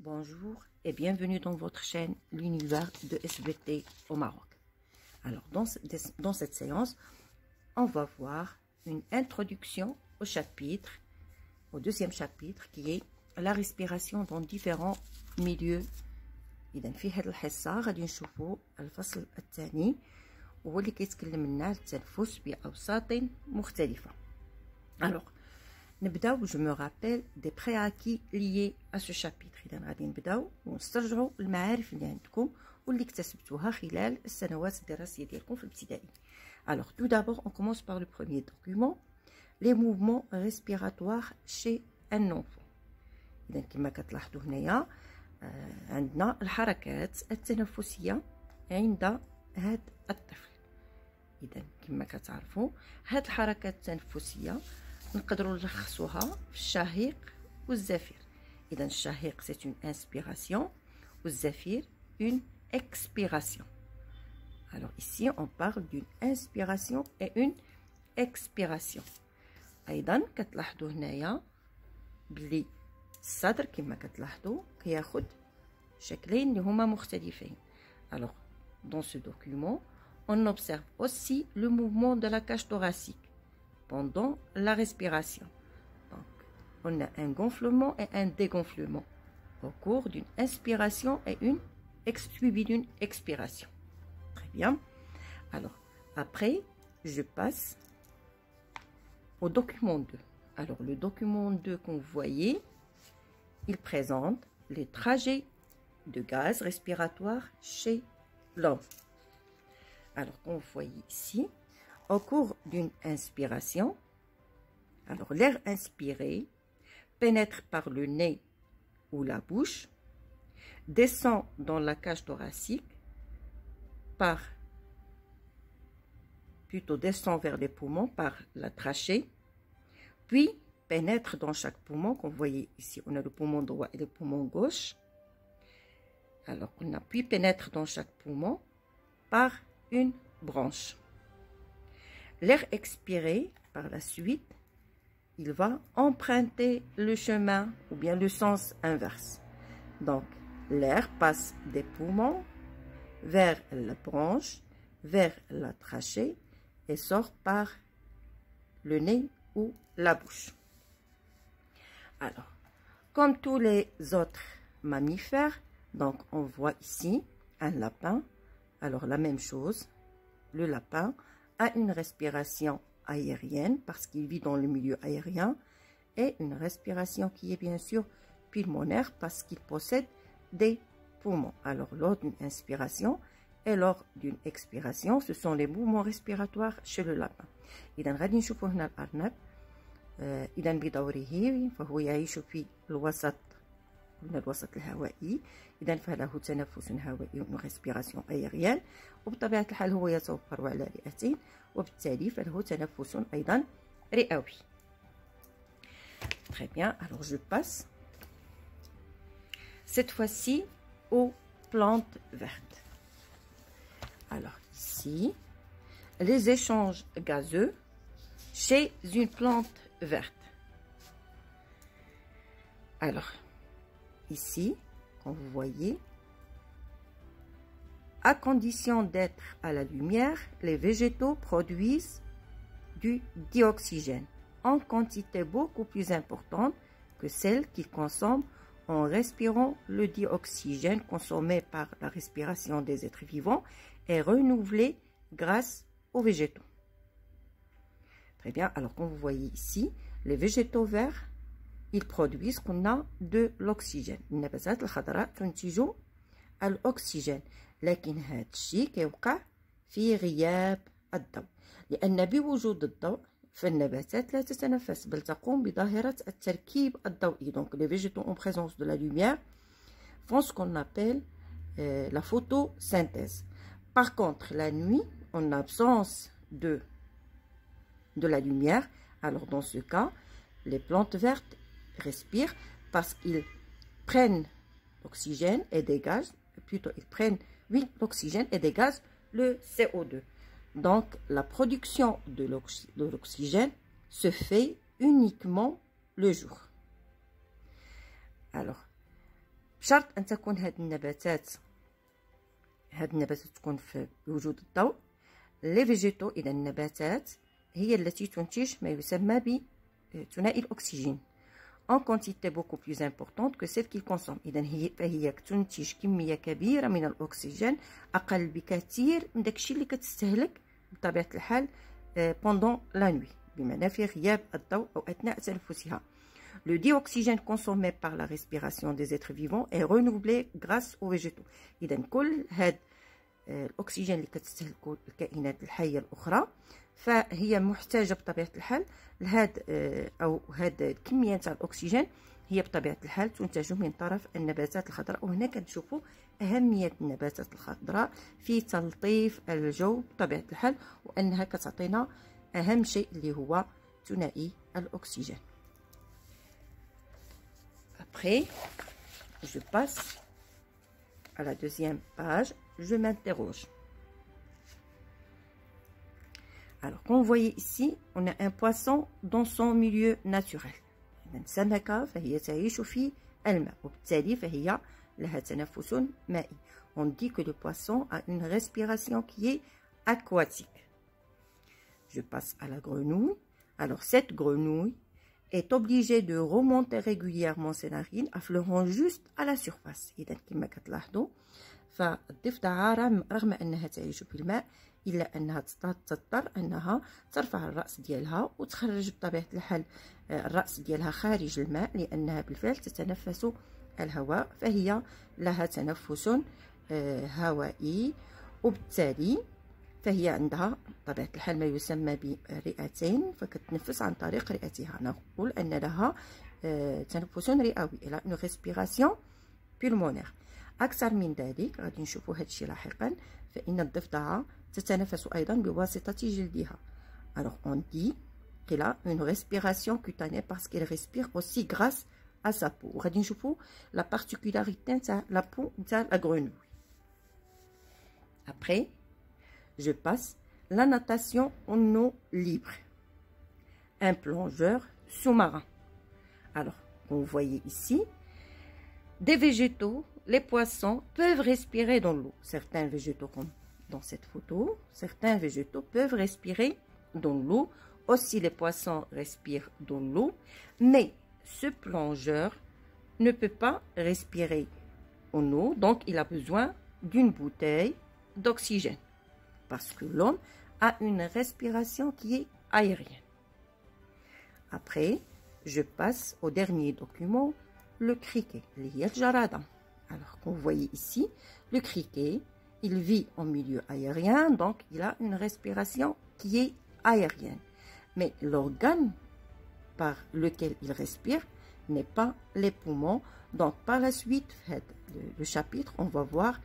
Bonjour et bienvenue dans votre chaîne L'univers de SVT au Maroc. Alors dans cette séance, on va voir une introduction au chapitre, au deuxième chapitre qui est la respiration dans différents milieux. إذا في هذه الحصة غادي نشوفوا الفصل الثاني وهو اللي كيتكلم لنا على التنفس بأوساط مختلفة. Alors نبداو je me rappelle des prérequis liés à ce chapitre. إذا غادي نبداو ونسترجعوا المعارف اللي عندكم واللي اكتسبتوها خلال السنوات الدراسية ديالكم في الابتدائي. Alors tout d'abord on commence par le premier document, les mouvements respiratoires chez un enfant. إذا كما كتلاحظوا هنايا عندنا الحركات التنفسية عند هذا الطفل. إذا كما كتعرفوا هاد الحركات التنفسية نقدروا نلخصوها في الشهيق والزفير. إذا الشهيق c'est une inspiration والزفير une expiration. Alors ici on parle d'une inspiration et une expiration. أيضا كتلاحظوا هنايا بلي الصدر كما كتلاحظوا كياخد شكلين اللي هما مختلفين. Alors dans ce document on observe aussi le mouvement de la cage thoracique pendant la respiration. Donc on a un gonflement et un dégonflement au cours d'une inspiration et suivi d'une expiration. Très bien. Alors après je passe au document 2. Alors le document 2 qu'on voyait, il présente les trajets de gaz respiratoire chez l'homme. Alors, comme vous voyez ici, au cours d'une inspiration, alors l'air inspiré pénètre par le nez ou la bouche, descend dans la cage thoracique, descend vers les poumons par la trachée, puis pénètre dans chaque poumon. Comme vous voyez ici, on a le poumon droit et le poumon gauche. Alors, on appuie, pénètre dans chaque poumon par une branche. L'air expiré, par la suite, il va emprunter le chemin ou bien le sens inverse. Donc, l'air passe des poumons vers la branche, vers la trachée et sort par le nez ou la bouche. Alors, comme tous les autres mammifères, donc on voit ici un lapin. Alors la même chose, le lapin a une respiration aérienne parce qu'il vit dans le milieu aérien et une respiration qui est bien sûr pulmonaire parce qu'il possède des poumons. Alors lors d'une inspiration et lors d'une expiration, ce sont les mouvements respiratoires chez le lapin. إذا غادي نشوفوا هنا الأرنب. إذا بدوره فهو يعيش في الوسط من الوسط الهوائي. إذا فله تنفس هوائي وريسبيراسيون أيريان وبطبيعة الحال هو يتوفر على رئتين وبالتالي فله تنفس أيضا رئوي. Très bien, alors je passe cette fois-ci aux plantes vertes. Alors ici, les échanges gazeux chez une plante verte. Alors, ici, comme vous voyez, à condition d'être à la lumière, les végétaux produisent du dioxygène en quantité beaucoup plus importante que celle qu'ils consomment en respirant. Le dioxygène consommé par la respiration des êtres vivants est renouvelé grâce aux végétaux. Très bien, alors comme vous voyez ici, les végétaux verts, ils produisent qu'on a de l'oxygène. النباتات الخضراء تنتج الأكسجين، لكن هذا الشيء كيوقع في غياب الضوء، لأن بوجود الضوء فالنباتات لا تتنفس بل تقوم بظاهرة التركيب الضوئي. Donc les végétaux en présence de la lumière font ce qu'on appelle la photosynthèse. Par contre, la nuit, en absence de la lumière, alors dans ce cas, les plantes vertes respirent parce qu'ils prennent l'oxygène et dégagent, l'oxygène et dégagent le CO2. Donc, la production de l'oxygène se fait uniquement le jour. Alors, بشرط ان تكون هاد النباتات تكون في وجود الضوء. لي فيجيتو اذا النباتات هي التي تنتج ما يسمى بثنائي الاكسجين en quantité beaucoup plus importante que celle qu'il consomme. إذا فهي تنتج كمية كبيرة من الأكسجين، أقل بكثير من داكشي اللي كتستهلك بطبيعة الحال pendant la nuit، بمعنى في غياب الضوء أو أثناء تنفسها. Le dioxygène consommé par la respiration des êtres vivants est renouvelé grâce aux végétaux. إذا كل هاد الأكسجين اللي كتستهلكو الكائنات الحية الأخرى فهي محتاجة بطبيعة الحال لهاد أو هاد الكمية تاع الأكسجين هي بطبيعة الحال تنتج من طرف النباتات الخضراء. وهنا كنشوفوا أهمية النباتات الخضراء في تلطيف الجو بطبيعة الحال، وأنها كتعطينا أهم شيء اللي هو ثنائي الأكسجين. Après, je passe à la deuxième page, je m'interroge. Alors, comme vous voyez ici, on a un poisson dans son milieu naturel. السمكة فهي تعيش في الماء، وبالتالي فهي لها تنفس مائي. On dit que le poisson a une respiration qui est aquatique. Je passe à la grenouille. Alors, cette grenouille est obligée de remonter régulièrement ses narines, affleurant juste à la surface. إذا كما كتلاحظوا فالضفدعة رغم أنها تعيش في الماء إلا أنها تضطر أنها ترفع الرأس ديالها وتخرج بطبيعة الحال الرأس ديالها خارج الماء، لأنها بالفعل تتنفس الهواء، فهي لها تنفس هوائي، وبالتالي فهي عندها بطبيعة الحال ما يسمى برئتين، فكتنفس عن طريق رئتها. نقول أن لها تنفس رئوي، إلى une respiration pulmonaire. أكثر من ذلك غادي نشوفوا هذا الشيء لاحقا، فإن الضفدعة تتنفس أيضا بواسطة جلدها. Alors on dit qu'elle a une respiration cutanée parce qu'elle respire aussi grâce à sa peau. وغادي نشوفوا la particularité نتاع la peau نتاع la grenouille. Après, je passe la natation en eau libre. Un plongeur sous-marin. Alors, comme vous voyez ici, des végétaux, les poissons peuvent respirer dans l'eau. Certains végétaux, comme dans cette photo, certains végétaux peuvent respirer dans l'eau. Aussi, les poissons respirent dans l'eau. Mais ce plongeur ne peut pas respirer en eau, donc il a besoin d'une bouteille d'oxygène. Parce que l'homme a une respiration qui est aérienne. Après, je passe au dernier document, le criquet, le jarada. Alors, comme vous voyez ici, le criquet, il vit en milieu aérien, donc il a une respiration qui est aérienne. Mais l'organe par lequel il respire n'est pas les poumons. Donc, par la suite, le chapitre, on va voir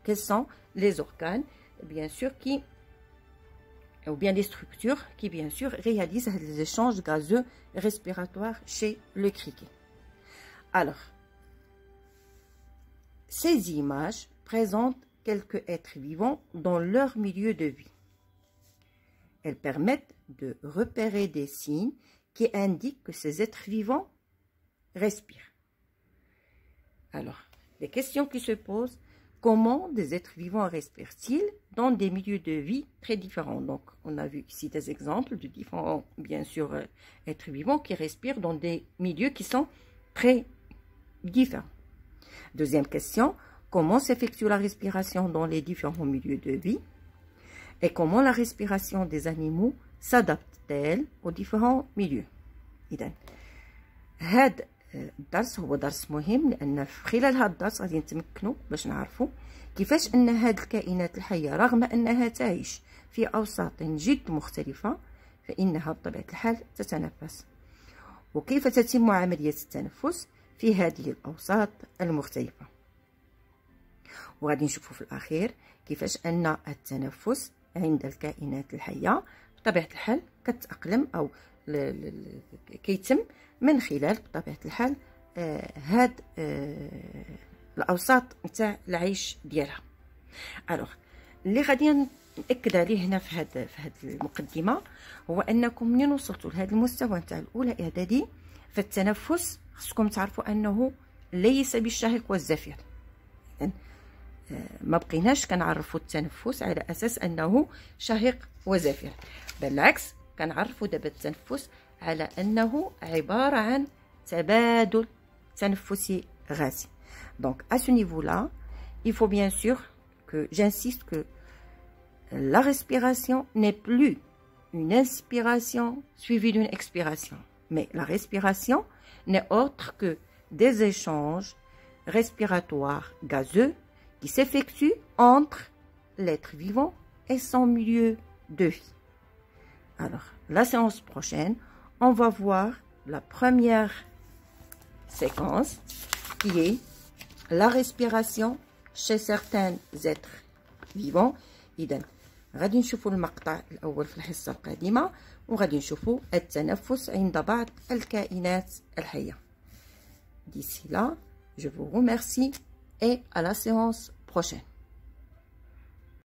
quels sont les organes, bien sûr, ou bien des structures qui, bien sûr, réalisent les échanges gazeux respiratoires chez le criquet. Alors, ces images présentent quelques êtres vivants dans leur milieu de vie. Elles permettent de repérer des signes qui indiquent que ces êtres vivants respirent. Alors, les questions qui se posent: comment des êtres vivants respirent-ils dans des milieux de vie très différents? Donc, on a vu ici des exemples de différents, bien sûr, êtres vivants qui respirent dans des milieux qui sont très différents. Deuxième question: comment s'effectue la respiration dans les différents milieux de vie? Et comment la respiration des animaux s'adapte-t-elle aux différents milieux؟ إذن هذا الدرس هو درس مهم، لأن في خلال هذا الدرس غادي نتمكنوا باش نعرفوا كيفاش أن هذه الكائنات الحية رغم أنها تعيش في أوساط جد مختلفة فإنها بطبيعة الحال تتنفس، وكيف تتم عملية التنفس في هذه الأوساط المختلفة. وغادي نشوفوا في الأخير كيفاش أن التنفس عند الكائنات الحية بطبيعة الحال كتأقلم أو كيتم من خلال بطبيعة الحال هاد الأوساط نتاع العيش ديالها. الوغ اللي غادي نأكد عليه هنا في هاد المقدمة هو أنكم منين وصلتوا لهذا المستوى نتاع الأولى إعدادي فالتنفس خصكم تعرفوا أنه ليس بالشهيق والزفير. ما بقيناش كنعرفوا التنفس على اساس انه شهيق وزفير، بالعكس كنعرفوا دابا التنفس على انه عباره عن تبادل تنفسي غازي. Donc à ce niveau-là, il faut bien sûr que j'insiste que la respiration n'est plus une inspiration suivie d'une expiration, mais la respiration n'est autre que des échanges respiratoires gazeux qui s'effectuent entre l'être vivant et son milieu de vie. Alors, la séance prochaine, on va voir la première séquence qui est la respiration chez certains êtres vivants. إذن غادي نشوفوا المقطع الأول في الحصة القادمة، وغادي نشوفوا التنفس عند بعض الكائنات الحية. D'ici là, je vous remercie et à la séance prochaine.